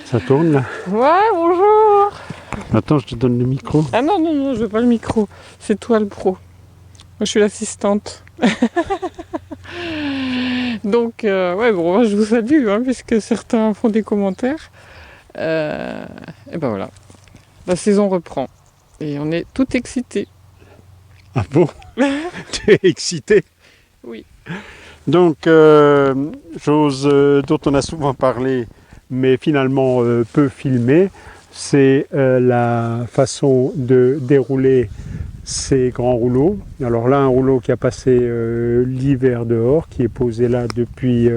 Ça tourne là? Ouais, bonjour. Attends, je te donne le micro. Ah non, non, non, je veux pas le micro. C'est toi le pro. Moi, je suis l'assistante. Donc, ouais, bon, moi, je vous salue, hein, puisque certains font des commentaires. Et ben voilà, la saison reprend. Et on est tout excités. Ah bon? Tu es excité? Oui. Donc, chose dont on a souvent parlé, mais finalement peu filmé, c'est la façon de dérouler ces grands rouleaux. Alors là, un rouleau qui a passé l'hiver dehors, qui est posé là depuis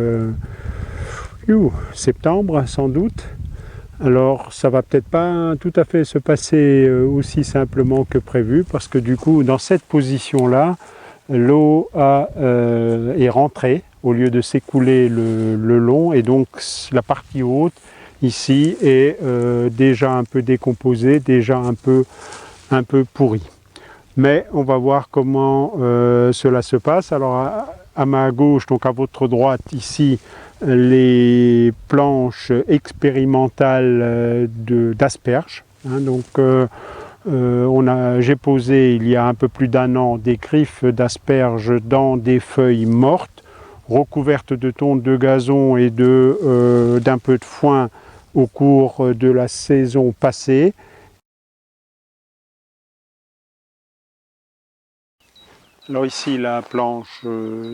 septembre sans doute. Alors ça va peut-être pas tout à fait se passer aussi simplement que prévu, parce que du coup, dans cette position-là, l'eau est rentrée au lieu de s'écouler le long, et donc la partie haute ici est déjà un peu décomposée, déjà un peu pourrie. Mais on va voir comment cela se passe. Alors à ma gauche, donc à votre droite ici, les planches expérimentales d'asperges. Hein, donc j'ai posé il y a un peu plus d'un an des griffes d'asperges dans des feuilles mortes, recouvertes de tonte de gazon et d'un peu de foin au cours de la saison passée. Alors ici la planche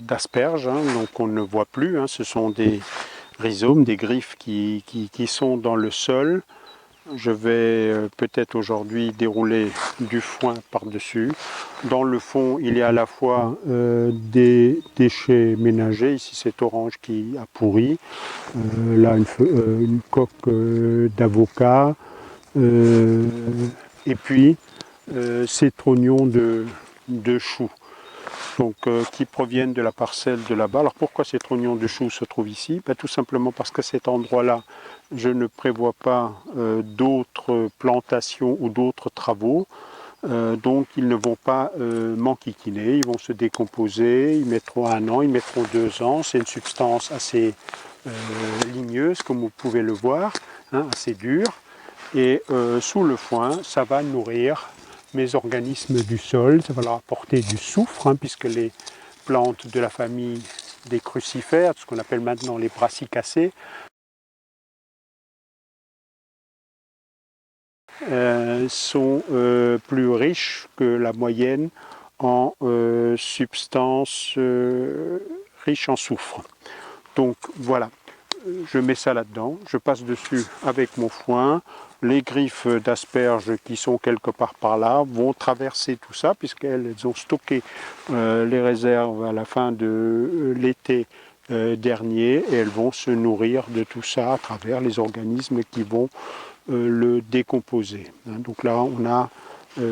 d'asperges, hein, donc on ne voit plus, hein, ce sont des rhizomes, des griffes qui sont dans le sol. Je vais peut-être aujourd'hui dérouler du foin par-dessus. Dans le fond, il y a à la fois des déchets ménagers. Ici, c'est orange qui a pourri. Là, une coque d'avocat. Et puis, ces trognons de choux. Donc, qui proviennent de la parcelle de là-bas. Alors pourquoi ces trognons de choux se trouvent ici? Tout simplement parce qu'à cet endroit-là, je ne prévois pas d'autres plantations ou d'autres travaux. Donc ils ne vont pas m'enquiquiner, ils vont se décomposer, ils mettront 1 an, ils mettront 2 ans. C'est une substance assez ligneuse, comme vous pouvez le voir, hein, assez dure. Et sous le foin, ça va nourrir mes organismes du sol, ça va leur apporter du soufre, hein, puisque les plantes de la famille des crucifères, ce qu'on appelle maintenant les brassicacées, sont plus riches que la moyenne en substances riches en soufre. Donc voilà, je mets ça là-dedans, je passe dessus avec mon foin. Les griffes d'asperges qui sont quelque part par là vont traverser tout ça, puisqu'elles ont stocké les réserves à la fin de l'été dernier, et elles vont se nourrir de tout ça à travers les organismes qui vont le décomposer. Hein, donc là, on a,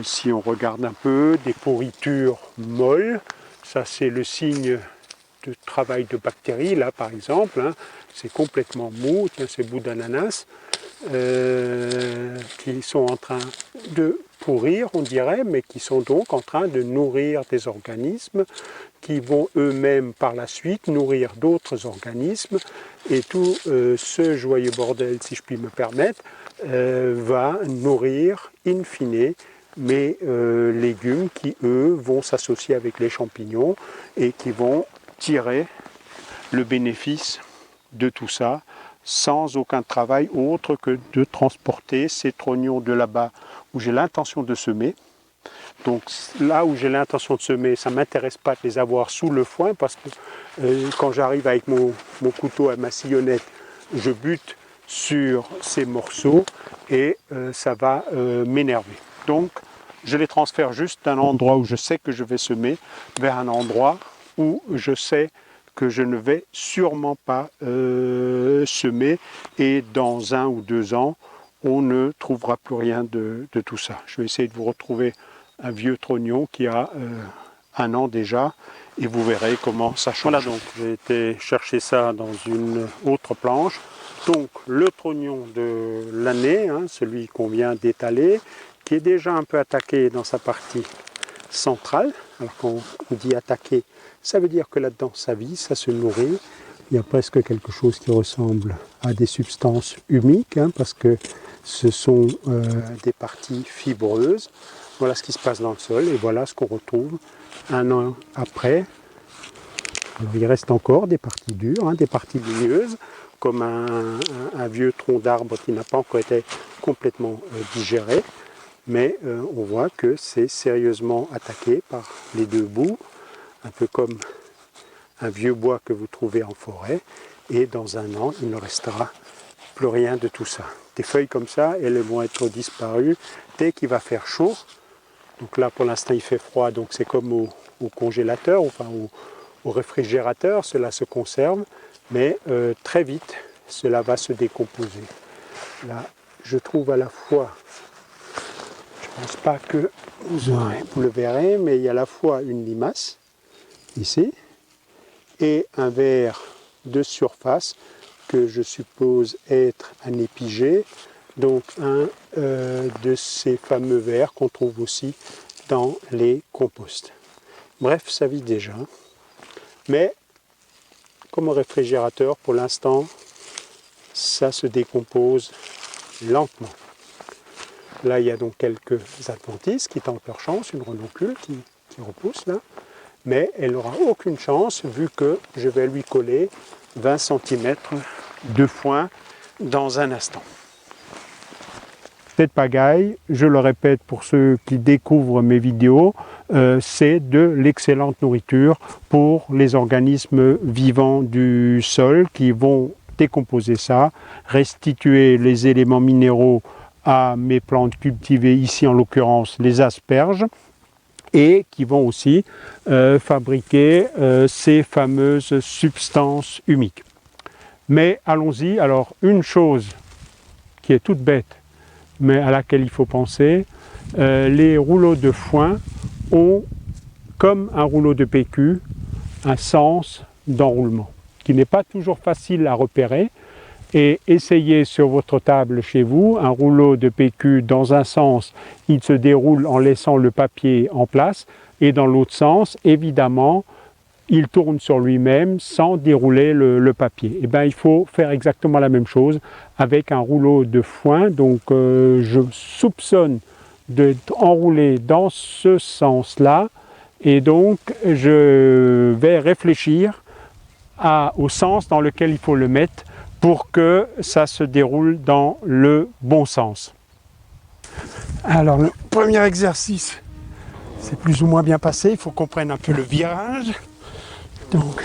si on regarde un peu, des pourritures molles. Ça, c'est le signe de travail de bactéries, là par exemple, hein, c'est complètement mou, tiens, ces bouts d'ananas qui sont en train de pourrir, on dirait, mais qui sont donc en train de nourrir des organismes qui vont eux-mêmes par la suite nourrir d'autres organismes, et tout ce joyeux bordel, si je puis me permettre, va nourrir in fine mes légumes qui, eux, vont s'associer avec les champignons et qui vont tirer le bénéfice de tout ça sans aucun travail autre que de transporter ces trognons de là-bas où j'ai l'intention de semer. Donc là où j'ai l'intention de semer, ça ne m'intéresse pas de les avoir sous le foin, parce que quand j'arrive avec mon couteau à ma sillonnette, je bute sur ces morceaux et ça va m'énerver. Donc je les transfère juste d'un endroit où je sais que je vais semer vers un endroit où je sais que je ne vais sûrement pas semer, et dans 1 ou 2 ans, on ne trouvera plus rien de tout ça. Je vais essayer de vous retrouver un vieux trognon qui a 1 an déjà, et vous verrez comment ça change. Voilà, donc j'ai été chercher ça dans une autre planche. Donc le trognon de l'année, hein, celui qu'on vient d'étaler, qui est déjà un peu attaqué dans sa partie centrale. Alors quand on dit attaqué, ça veut dire que là-dedans ça vit, ça se nourrit. il y a presque quelque chose qui ressemble à des substances humiques, hein, parce que ce sont des parties fibreuses. Voilà ce qui se passe dans le sol et voilà ce qu'on retrouve un an après. Alors, il reste encore des parties dures, hein, des parties ligneuses, comme un vieux tronc d'arbre qui n'a pas encore été complètement digéré. Mais on voit que c'est sérieusement attaqué par les deux bouts, un peu comme un vieux bois que vous trouvez en forêt. Et dans un an, il ne restera plus rien de tout ça. Des feuilles comme ça, elles vont être disparues dès qu'il va faire chaud. Donc là, pour l'instant, il fait froid, donc c'est comme au congélateur, enfin au réfrigérateur, cela se conserve, mais très vite, cela va se décomposer. Là, je trouve à la fois, je ne pense pas que vous le verrez, mais il y a à la fois une limace, ici, et un ver de surface, que je suppose être un épigée, donc un de ces fameux vers qu'on trouve aussi dans les composts. Bref, ça vit déjà. Mais comme au réfrigérateur, pour l'instant, ça se décompose lentement. Là, il y a donc quelques adventices qui tentent leur chance, une renoncule qui repousse là, mais elle n'aura aucune chance vu que je vais lui coller 20 cm de foin dans un instant. Cette pagaille, je le répète pour ceux qui découvrent mes vidéos, c'est de l'excellente nourriture pour les organismes vivants du sol qui vont décomposer ça, restituer les éléments minéraux à mes plantes cultivées, ici en l'occurrence les asperges, et qui vont aussi fabriquer ces fameuses substances humiques. Mais allons-y, alors une chose qui est toute bête, mais à laquelle il faut penser, les rouleaux de foin ont, comme un rouleau de PQ, un sens d'enroulement, qui n'est pas toujours facile à repérer. Et essayez sur votre table chez vous, un rouleau de PQ dans un sens, il se déroule en laissant le papier en place, et dans l'autre sens, évidemment, il tourne sur lui-même sans dérouler le papier. Et bien, il faut faire exactement la même chose avec un rouleau de foin. Donc, je soupçonne d'être enroulé dans ce sens-là. Et donc, je vais réfléchir au sens dans lequel il faut le mettre pour que ça se déroule dans le bon sens. Alors, le premier exercice, c'est plus ou moins bien passé. Il faut qu'on prenne un peu le virage. Donc,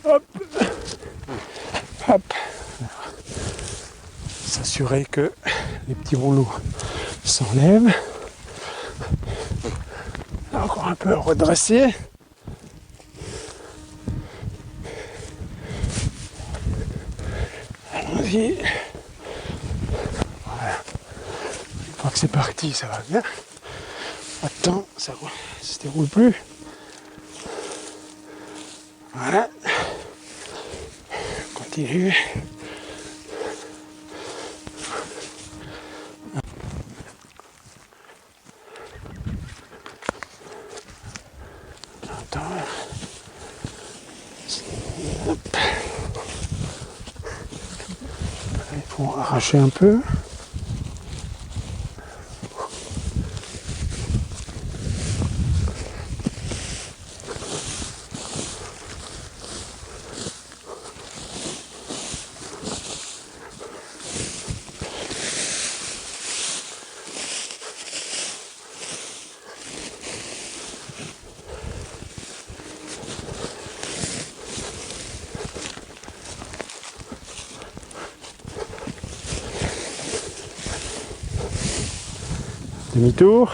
hop, hop, s'assurer que les petits rouleaux s'enlèvent. Encore un peu redresser. Allons-y. Voilà. Une fois que c'est parti, ça va bien. Attends, ça ne se déroule plus. Voilà. Continue. Attends. Hop. Il faut arracher un peu. Demi-tour.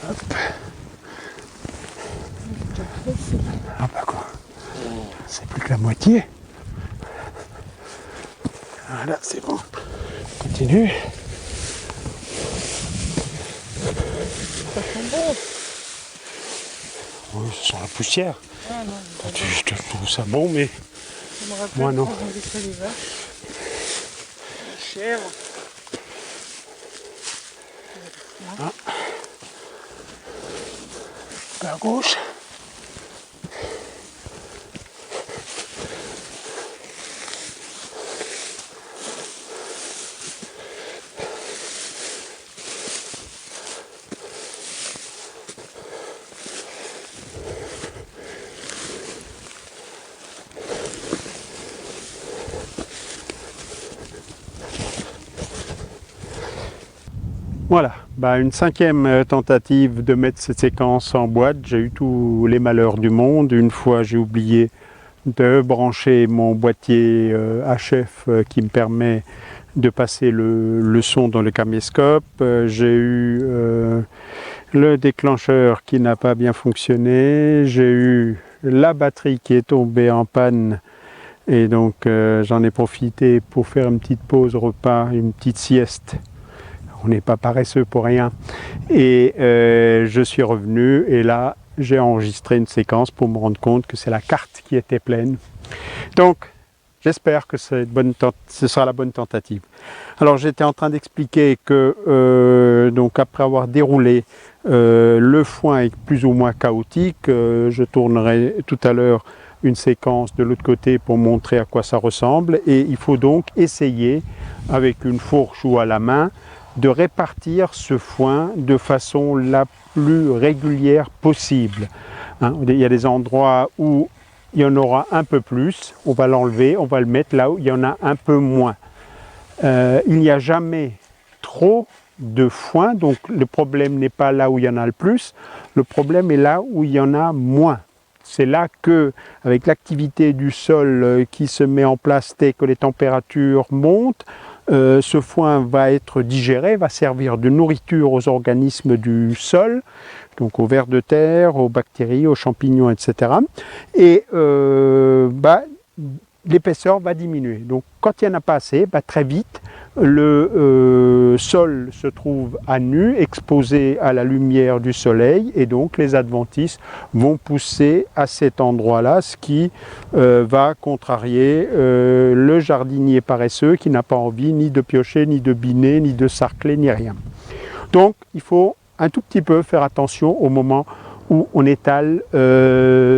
Hop. Ah bah quoi. C'est plus que la moitié. Voilà, c'est bon. Continue. Ça sent bon. Oui, ce sent la poussière. Ah non, Je te trouve ça bon, mais ça me rappelle moi non. quand on laissait les vaches. chèvres. Ah. À gauche. Voilà, une cinquième tentative de mettre cette séquence en boîte. J'ai eu tous les malheurs du monde. Une fois, j'ai oublié de brancher mon boîtier HF qui me permet de passer le son dans le caméscope. J'ai eu le déclencheur qui n'a pas bien fonctionné. J'ai eu la batterie qui est tombée en panne. Et donc, j'en ai profité pour faire une petite pause repas, une petite sieste. On n'est pas paresseux pour rien. Et je suis revenu et là, j'ai enregistré une séquence pour me rendre compte que c'est la carte qui était pleine. Donc, j'espère que ce sera la bonne tentative. Alors, j'étais en train d'expliquer que, donc après avoir déroulé, le foin est plus ou moins chaotique. Je tournerai tout à l'heure une séquence de l'autre côté pour montrer à quoi ça ressemble. Et il faut donc essayer, avec une fourche ou à la main, de répartir ce foin de façon la plus régulière possible. Il y a des endroits où il y en aura un peu plus, on va l'enlever, on va le mettre là où il y en a un peu moins. Il n'y a jamais trop de foin, donc le problème n'est pas là où il y en a le plus, le problème est là où il y en a moins. C'est là que, avec l'activité du sol qui se met en place dès que les températures montent, ce foin va être digéré, va servir de nourriture aux organismes du sol, donc aux vers de terre, aux bactéries, aux champignons, etc. Et l'épaisseur va diminuer. Donc quand il n'y en a pas assez, très vite, le sol se trouve à nu, exposé à la lumière du soleil, et donc les adventices vont pousser à cet endroit-là, ce qui va contrarier le jardinier paresseux qui n'a pas envie ni de piocher, ni de biner, ni de sarcler, ni rien. Donc il faut un tout petit peu faire attention au moment où on étale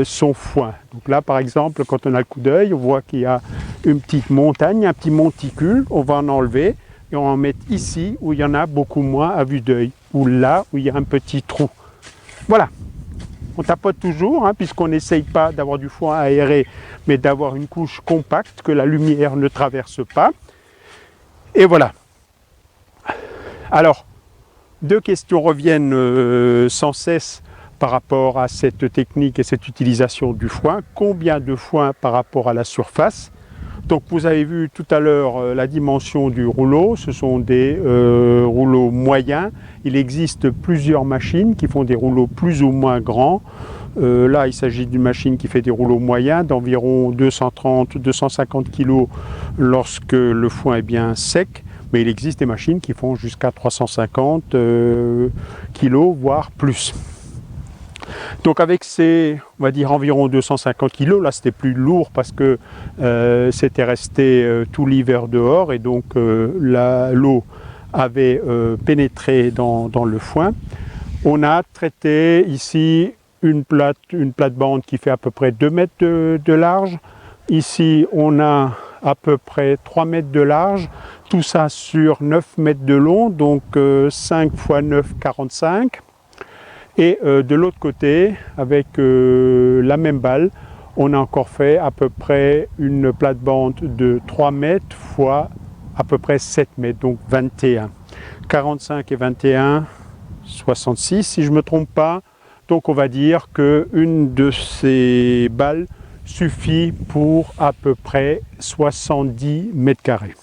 son foin. Donc là, par exemple, quand on a le coup d'œil, on voit qu'il y a une petite montagne, un petit monticule, on va en enlever et on va en mettre ici où il y en a beaucoup moins à vue d'œil, ou là où il y a un petit trou. Voilà. On tapote toujours, puisqu'on n'essaye pas d'avoir du foin aéré, mais d'avoir une couche compacte que la lumière ne traverse pas. Et voilà. Alors, deux questions reviennent sans cesse par rapport à cette technique et cette utilisation du foin. Combien de foin par rapport à la surface? Donc vous avez vu tout à l'heure la dimension du rouleau, ce sont des rouleaux moyens. Il existe plusieurs machines qui font des rouleaux plus ou moins grands. Là il s'agit d'une machine qui fait des rouleaux moyens d'environ 230-250 kg lorsque le foin est bien sec. Mais il existe des machines qui font jusqu'à 350 kg, voire plus. Donc avec ces, on va dire environ 250 kg, là c'était plus lourd parce que c'était resté tout l'hiver dehors et donc l'eau avait pénétré dans le foin. On a traité ici une plate-bande qui fait à peu près 2 mètres de large. Ici on a à peu près 3 mètres de large. Tout ça sur 9 mètres de long, donc 5 x 9, 45. Et de l'autre côté, avec la même balle, on a encore fait à peu près une plate-bande de 3 mètres fois à peu près 7 mètres, donc 21. 45 et 21, 66 si je ne me trompe pas. Donc on va dire qu'une de ces balles suffit pour à peu près 70 mètres carrés.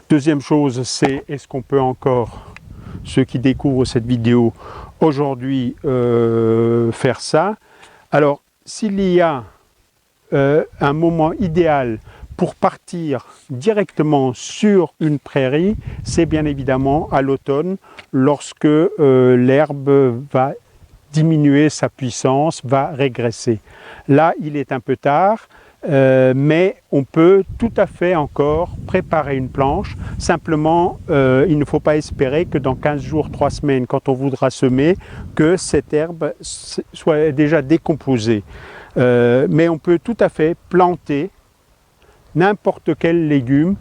Deuxième chose, c'est est-ce qu'on peut encore, ceux qui découvrent cette vidéo aujourd'hui, faire ça. Alors, s'il y a un moment idéal pour partir directement sur une prairie, c'est bien évidemment à l'automne, lorsque l'herbe va diminuer sa puissance, va régresser. Là, il est un peu tard. mais on peut tout à fait encore préparer une planche. Simplement, il ne faut pas espérer que dans 15 jours, 3 semaines, quand on voudra semer, que cette herbe soit déjà décomposée. Mais on peut tout à fait planter n'importe quel légume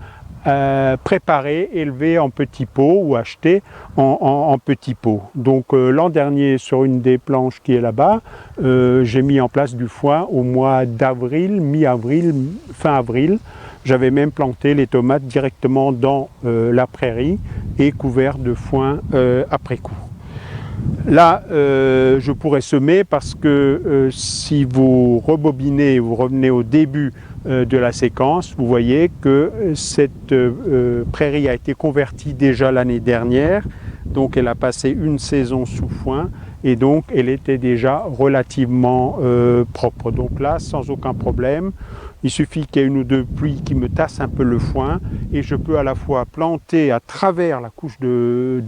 préparé, élevé en petits pots ou acheté en petits pots. Donc l'an dernier, sur une des planches qui est là-bas, j'ai mis en place du foin au mois d'avril, mi-avril, fin avril. J'avais même planté les tomates directement dans la prairie et couvert de foin après coup. Là, je pourrais semer parce que si vous rebobinez, vous revenez au début de la séquence, vous voyez que cette prairie a été convertie déjà l'année dernière, donc elle a passé une saison sous foin et donc elle était déjà relativement propre. Donc là, sans aucun problème, il suffit qu'il y ait une ou deux pluies qui me tassent un peu le foin et je peux à la fois planter à travers la couche de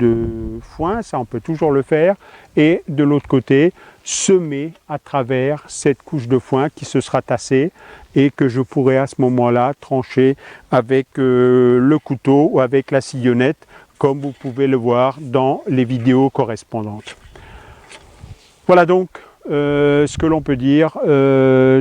foin, ça on peut toujours le faire, et de l'autre côté, semer à travers cette couche de foin qui se sera tassée et que je pourrai à ce moment-là trancher avec le couteau ou avec la sillonnette, comme vous pouvez le voir dans les vidéos correspondantes. Voilà donc ce que l'on peut dire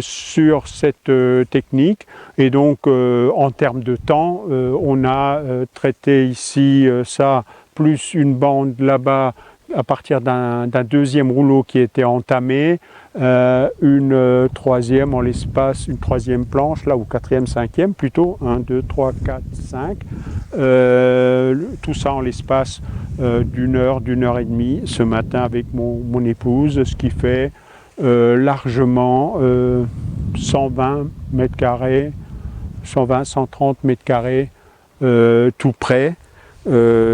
sur cette technique. Et donc en termes de temps, on a traité ici ça, plus une bande là-bas à partir d'un deuxième rouleau qui était entamé, une troisième en l'espace, une troisième planche là, ou quatrième, cinquième plutôt, 1, 2, 3, 4, 5, tout ça en l'espace d'une heure et demie ce matin avec mon épouse, ce qui fait largement 120 mètres carrés, 120, 130 mètres carrés tout près.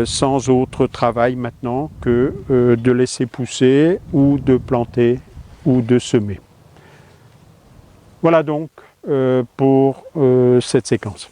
Sans autre travail maintenant que de laisser pousser ou de planter ou de semer. Voilà donc pour cette séquence.